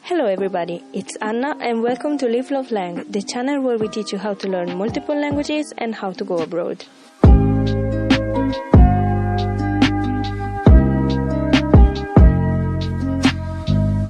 Hello everybody, it's Anna and welcome to Live Love Lang, the channel where we teach you how to learn multiple languages and how to go abroad.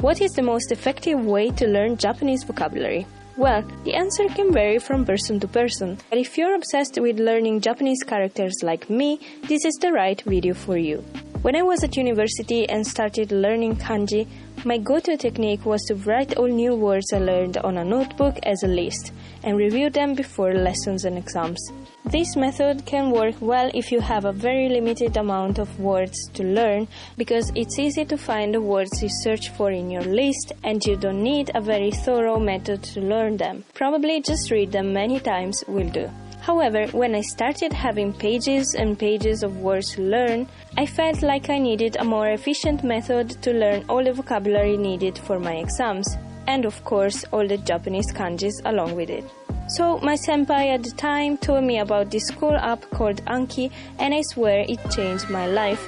What is the most effective way to learn Japanese vocabulary? Well, the answer can vary from person to person, but if you're obsessed with learning Japanese characters like me, this is the right video for you. When I was at university and started learning kanji, my go-to technique was to write all new words I learned on a notebook as a list and review them before lessons and exams. This method can work well if you have a very limited amount of words to learn because it's easy to find the words you search for in your list and you don't need a very thorough method to learn them. Probably just read them many times will do. However, when I started having pages and pages of words to learn, I felt like I needed a more efficient method to learn all the vocabulary needed for my exams, and of course all the Japanese kanjis along with it. So my senpai at the time told me about this cool app called Anki, and I swear it changed my life.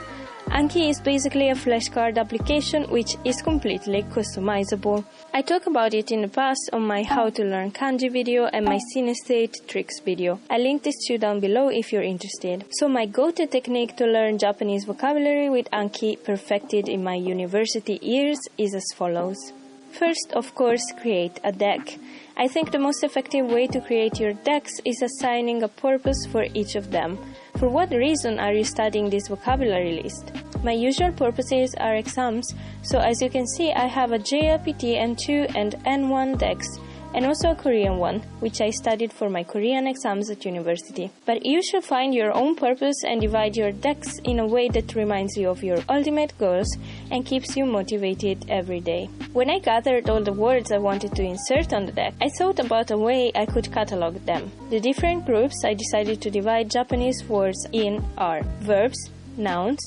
Anki is basically a flashcard application which is completely customizable. I talked about it in the past on my How to Learn Kanji video and my Synesthete Tricks video. I linked these two down below if you're interested. So my go-to technique to learn Japanese vocabulary with Anki, perfected in my university years, is as follows. First, of course, create a deck. I think the most effective way to create your decks is assigning a purpose for each of them. For what reason are you studying this vocabulary list? My usual purposes are exams, so as you can see I have a JLPT N2 and N1 decks, and also a Korean one, which I studied for my Korean exams at university. But you should find your own purpose and divide your decks in a way that reminds you of your ultimate goals and keeps you motivated every day. When I gathered all the words I wanted to insert on the deck, I thought about a way I could catalog them. The different groups I decided to divide Japanese words in are verbs, nouns,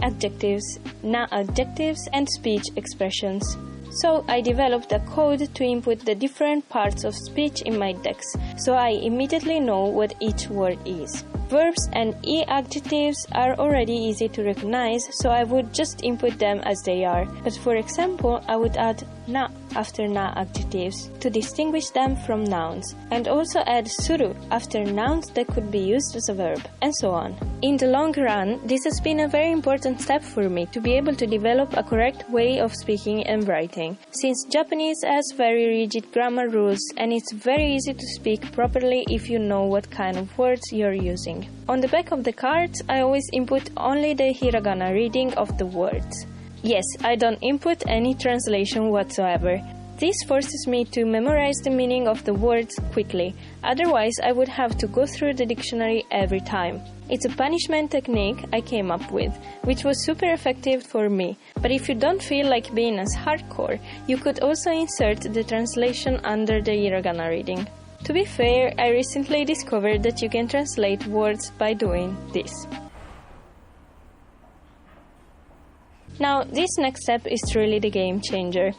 adjectives, na-adjectives, and speech expressions. So I developed a code to input the different parts of speech in my decks, so I immediately know what each word is. Verbs and adjectives are already easy to recognize, so I would just input them as they are. But for example, I would add na after na adjectives to distinguish them from nouns, and also add suru after nouns that could be used as a verb, and so on. In the long run, this has been a very important step for me to be able to develop a correct way of speaking and writing, since Japanese has very rigid grammar rules and it's very easy to speak properly if you know what kind of words you're using. On the back of the cards, I always input only the hiragana reading of the words. Yes, I don't input any translation whatsoever. This forces me to memorize the meaning of the words quickly, otherwise I would have to go through the dictionary every time. It's a punishment technique I came up with, which was super effective for me, but if you don't feel like being as hardcore, you could also insert the translation under the hiragana reading. To be fair, I recently discovered that you can translate words by doing this. Now, this next step is truly the game changer.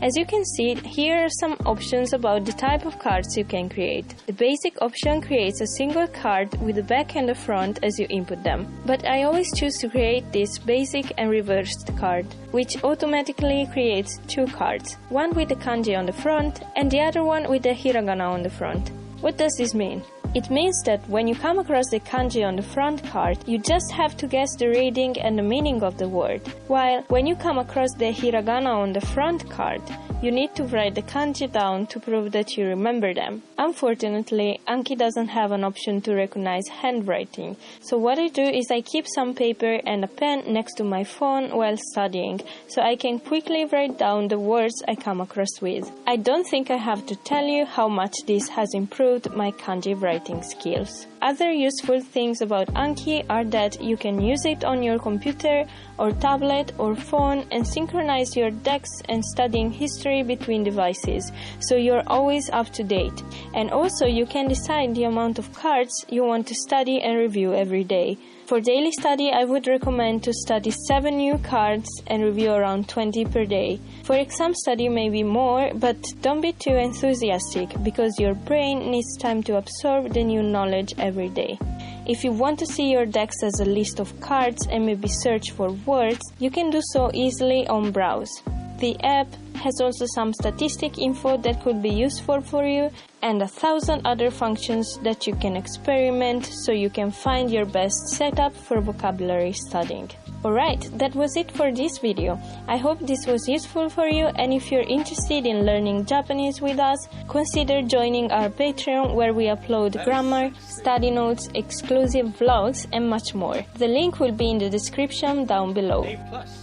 As you can see, here are some options about the type of cards you can create. The basic option creates a single card with the back and the front as you input them. But I always choose to create this basic and reversed card, which automatically creates two cards, one with the kanji on the front and the other one with the hiragana on the front. What does this mean? It means that when you come across the kanji on the front card, you just have to guess the reading and the meaning of the word, while when you come across the hiragana on the front card, you need to write the kanji down to prove that you remember them. Unfortunately, Anki doesn't have an option to recognize handwriting, so what I do is I keep some paper and a pen next to my phone while studying, so I can quickly write down the words I come across with. I don't think I have to tell you how much this has improved my kanji writing skills. Other useful things about Anki are that you can use it on your computer or tablet or phone and synchronize your decks and studying history between devices, so you're always up to date. And also you can decide the amount of cards you want to study and review every day. For daily study, I would recommend to study 7 new cards and review around 20 per day. For exam study, maybe more, but don't be too enthusiastic because your brain needs time to absorb the new knowledge every day. If you want to see your decks as a list of cards and maybe search for words, you can do so easily on Browse. The app has also some statistic info that could be useful for you and 1,000 other functions that you can experiment so you can find your best setup for vocabulary studying. Alright, that was it for this video. I hope this was useful for you, and if you're interested in learning Japanese with us, consider joining our Patreon where we upload grammar, study notes, exclusive vlogs and much more. The link will be in the description down below.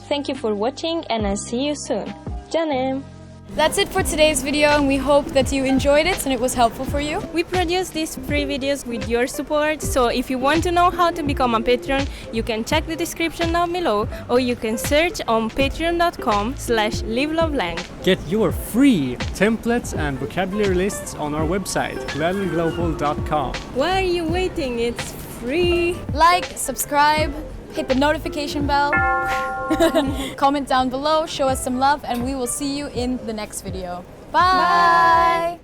Thank you for watching and I'll see you soon. Ja ne! That's it for today's video, and we hope that you enjoyed it and it was helpful for you. We produce these free videos with your support, so if you want to know how to become a patron, you can check the description down below, or you can search on patreon.com/livelovelang. Get your free templates and vocabulary lists on our website, levelglobal.com. Why are you waiting? It's free! Like, subscribe, hit the notification bell, comment down below, show us some love, and we will see you in the next video. Bye!